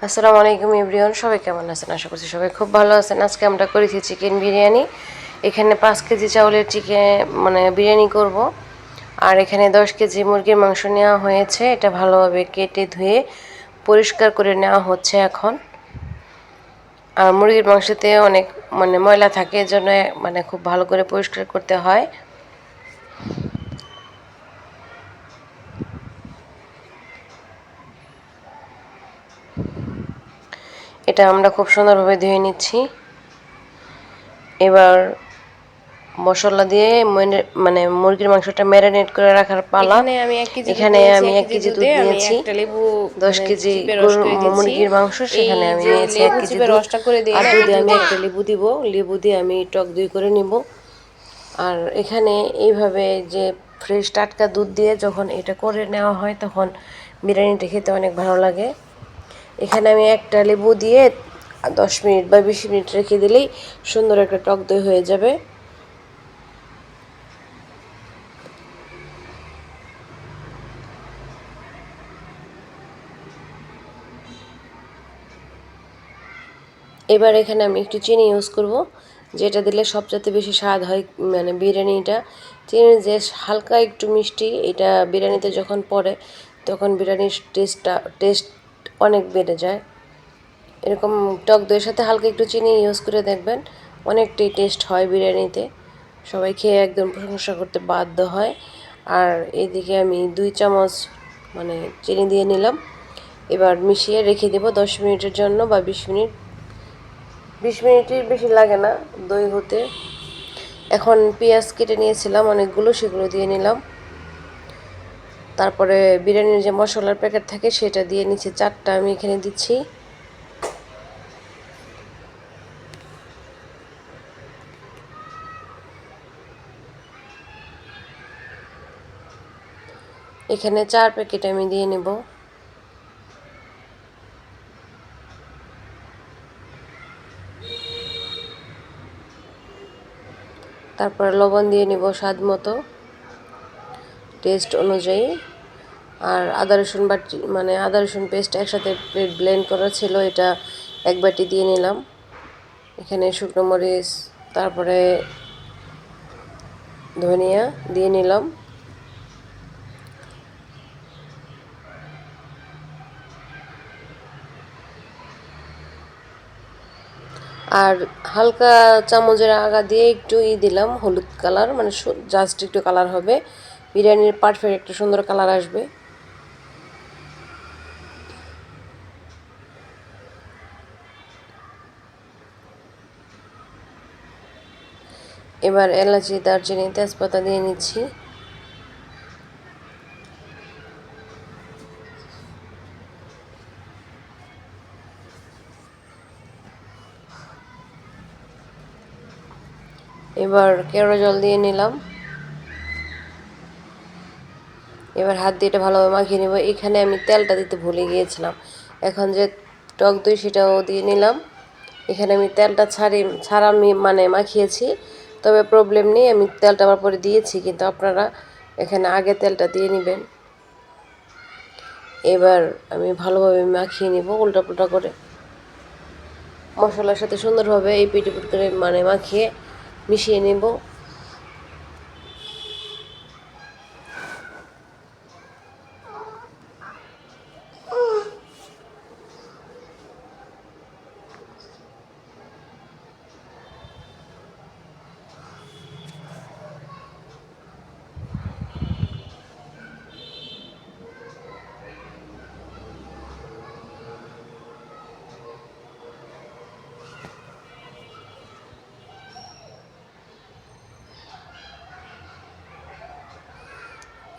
আসসালামু আলাইকুম এভরিওয়ান, সবাই কেমন আছেন? আশা করছি সবাই খুব ভালো আছেন। আজকে আমরা করেছি চিকেন বিরিয়ানি। এখানে 5 কেজি চাউলের বিরিয়ানি করব। আর এখানে 10 কেজি মুরগির মাংস নেওয়া হয়েছে। এটা ভালোভাবে কেটে ধুয়ে পরিষ্কার করে নেওয়া হচ্ছে এখন। আর মুরগির মাংসতে অনেক ময়লা থাকে, এজন্য খুব ভালো করে পরিষ্কার করতে হয়। এটা আমরা খুব সুন্দরভাবে ধুয়ে নিচ্ছি। এবার মশলা দিয়ে মুরগির মাংসটা ম্যারিনেট করে রাখার পালা। এখানে আমি 1 কেজি দুধ নিয়েছি, 10 কেজি মুরগির মাংস, সেখানে আমি নিয়েছি 1 কেজি দুধ। আর দুধে আমি একটা লেবু দিব, লেবু দিয়ে আমি টক দই করে নিব। আর এখানে এইভাবে যে ফ্রেশ টাটকা দুধ দিয়ে যখন এটা করে নেওয়া হয় তখন বিরিয়ানিটা খেতে অনেক ভালো লাগে। এখানে আমি একটা লেবু দিয়ে 10 মিনিট বা 20 মিনিট রেখে দিলেই সুন্দর একটা টক দই হয়ে যাবে। এবার এখানে আমি একটু চিনি ইউজ করব, যেটা দিলে সবচেয়ে বেশি স্বাদ হয় বিরিয়ানিটা। চিনি যে হালকা একটু মিষ্টি, এটা বিরিয়ানিতে যখন পড়ে তখন বিরিয়ানির টেস্ট অনেক বেড়ে যায়। এরকম টক দইয়ের সাথে হালকা একটু চিনি ইউজ করে দেখবেন, অনেকটাই টেস্ট হয় বিরিয়ানিতে। সবাই খেয়ে একদম প্রশংসা করতে বাধ্য হয়। আর এইদিকে আমি 2 চামচ চিনি দিয়ে নিলাম। এবার মিশিয়ে রেখে দেব 10 মিনিটের জন্য বা 20 মিনিট। 20 মিনিটের বেশি লাগে না দই হতে। এখন পেঁয়াজ কেটে নিয়েছিলাম অনেকগুলো, সেগুলো দিয়ে নিলাম। তারপরে বিরিয়ানির যে মশলার প্যাকেট থাকে সেটা দিয়ে নিচ্ছি, 4টা আমি এখানে দিচ্ছি। এখানে 4 প্যাকেট আমি দিয়ে নেব। তারপরে লবণ দিয়ে নিব স্বাদ মতো, টেস্ট অনুযায়ী। আর আদা রসুন বাটি আদা রসুন পেস্ট একসাথে ব্লেন্ড করা ছিল, এটা 1 বাটি দিয়ে নিলাম। এখানে শুকনো মরিচ, তারপরে ধনিয়া দিয়ে নিলাম। আর হালকা চামচের আগা দিয়ে একটু দিলাম হলুদ কালার, জাস্ট একটু কালার হবে, বিরিয়ানির পারফেক্ট একটা সুন্দর কালার আসবে। এবার এলাচি, দারচিনি, তেজপাতা দিয়ে নিচ্ছি। এবার কেওড়া জল দিয়ে নিলাম। এবার হাত দিয়ে এটা ভালোভাবে মাখিয়ে নেব। এখানে আমি তেলটা দিতে ভুলে গিয়েছিলাম। এখন যে টক দই সেটাও দিয়ে নিলাম। এখানে আমি তেলটা ছাড়া আমি মাখিয়েছি, তবে প্রবলেম নেই, আমি তেলটা আবার পরে দিয়েছি, কিন্তু আপনারা এখানে আগে তেলটা দিয়ে নেবেন। এবার আমি ভালোভাবে মাখিয়ে নিব উল্টাপাল্টা করে, মশলার সাথে সুন্দরভাবে এই পিট করে মাখিয়ে মিশিয়ে নেব।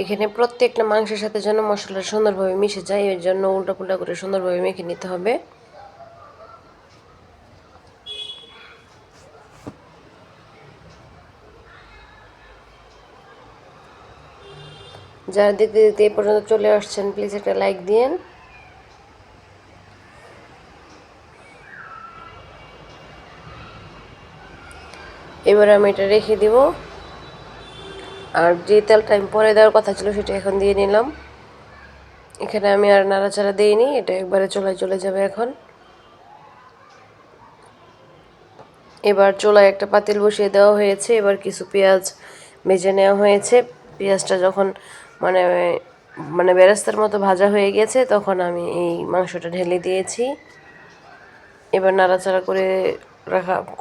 এখানে প্রত্যেকটা মাংসের সাথে যেন মশলা সুন্দরভাবে মিশে যায়, এর জন্য উল্টাপাল্টা করে সুন্দরভাবে মেখে নিতে হবে। যারা দেখতে দেখতে এই পর্যন্ত চলে আসছেন, প্লিজ একটা লাইক দিন। এবার আমি এটা রেখে দিব। আর যে তেলটা আমি পরে দেওয়ার কথা ছিল সেটা এখন দিয়ে নিলাম। এখানে আমি আর নাড়াচাড়া দিইনি, এটা একবারে চুলায় চলে যাবে এখন। এবার চুলায় একটা পাতিল বসিয়ে দেওয়া হয়েছে, এবার কিছু পেঁয়াজ ভেজে নেওয়া হয়েছে। পেঁয়াজটা যখন মানে মানে বেরেস্তার মতো ভাজা হয়ে গেছে তখন আমি এই মাংসটা ঢেলে দিয়েছি। এবার নাড়াচাড়া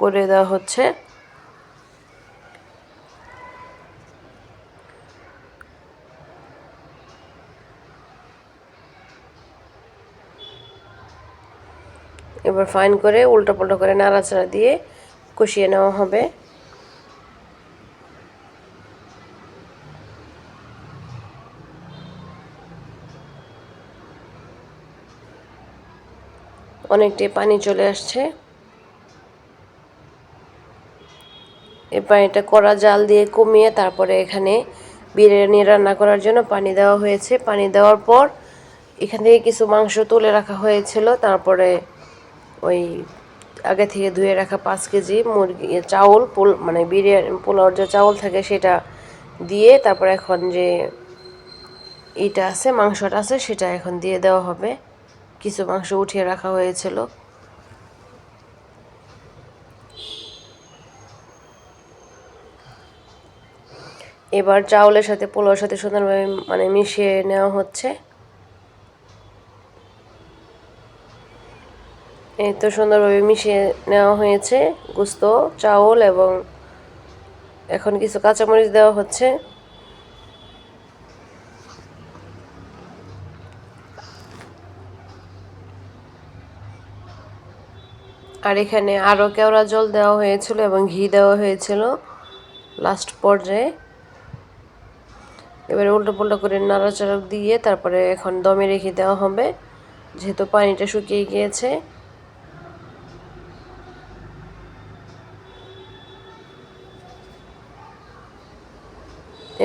করে দেওয়া হচ্ছে। এবার ফাইন করে উল্টো করে নাড়াচাড়া দিয়ে কষিয়ে নেওয়া হবে। অনেকটাই পানি চলে আসছে। এই পানিটা কড়া জাল দিয়ে কমিয়ে তারপরে এখানে বিরিয়ানি রান্না করার জন্য পানি দেওয়া হয়েছে। পানি দেওয়ার পর এখান থেকে কিছু মাংস তুলে রাখা হয়েছিল, তারপরে ওই আগে থেকে ধুয়ে রাখা 5 কেজি মুরগি চাউল মানে বিরিয়ানি পোলাওর যে চাউল থাকে সেটা দিয়ে তারপর এখন যে এইটা আছে মাংসটা আছে সেটা এখন দিয়ে দেওয়া হবে। কিছু মাংস উঠিয়ে রাখা হয়েছিল। এবার চাউলের সাথে পোলাওর সাথে সুন্দরভাবে মানে মিশিয়ে নেওয়া হচ্ছে। এই তো সুন্দরভাবে মিশিয়ে নেওয়া হয়েছে গোস্ত, চাউল এবং এখন কিছু কাঁচামরিচ দেওয়া হচ্ছে। আর এখানে আরও কেওড়া জল দেওয়া হয়েছিল এবং ঘি দেওয়া হয়েছিল লাস্ট পর্যায়ে। এবারে উল্টো করে নাড়াচাড়া দিয়ে তারপরে এখন দমে রেখে দেওয়া হবে, যেহেতু পানিটা শুকিয়ে গিয়েছে।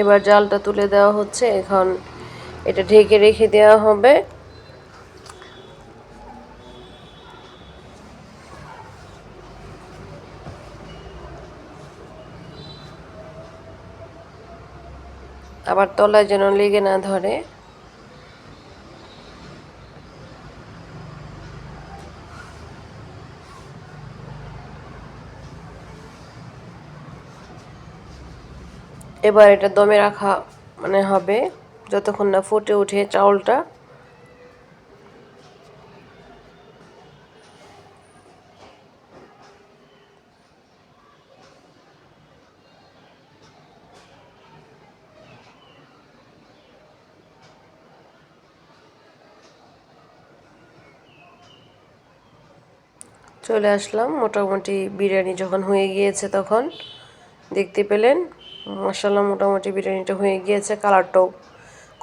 এবার জালটা তুলে দেওয়া হচ্ছে, এখন এটা ঢেকে রেখে দেওয়া হবে। আবার তলায় যেন লেগে না ধরে। এবার এটা দমে রাখা মানে হবে যতক্ষণ না ফুটে ওঠে চাউলটা। চলে আসলাম, মোটামুটি বিরিয়ানি যখন হয়ে গিয়েছে তখন দেখতে পেলেন মাশাআল্লাহ মোটামুটি বিরিয়ানিটা হয়ে গিয়েছে। কালারটাও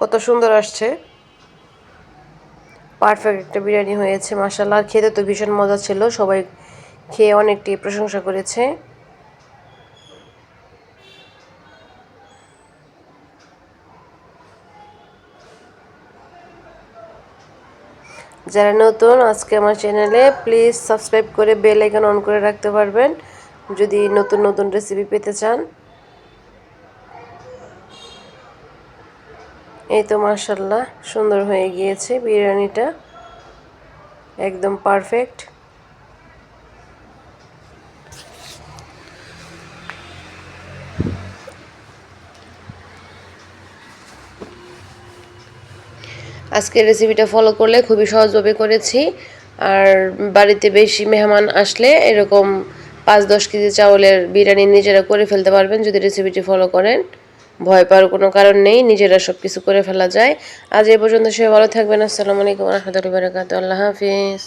কত সুন্দর আসছে, পারফেক্ট একটা বিরিয়ানি হয়েছে মাশাআল্লাহ। খেতে তো ভীষণ মজা ছিল, সবাই খেয়ে অনেকটি প্রশংসা করেছে। যারা নতুন আজকে আমার চ্যানেলে, প্লিজ সাবস্ক্রাইব করে বেল আইকন অন করে রাখতে পারবেন যদি নতুন রেসিপি পেতে চান। এই তো মাশাআল্লাহ সুন্দর হয়ে গিয়েছে বিরিয়ানিটা, একদম পারফেক্ট। আজকের রেসিপিটা ফলো করলে খুবই সহজভাবে করেছি। আর বাড়িতে বেশি মেহমান আসলে এরকম 5-10 কেজি চাউলের বিরিয়ানি নিজেরা করে ফেলতে পারবেন যদি রেসিপিটি ফলো করেন। ভয় পাওয়ার কোনো কারণ নেই, নিজেরা সব কিছু করে ফেলা যায়। আজ এই পর্যন্ত, সবাই ভালো থাকবেন। আসসালামু আলাইকুম ওয়া রাহমাতুল্লাহি ওয়া বারাকাতুহু। আল্লাহ হাফিজ।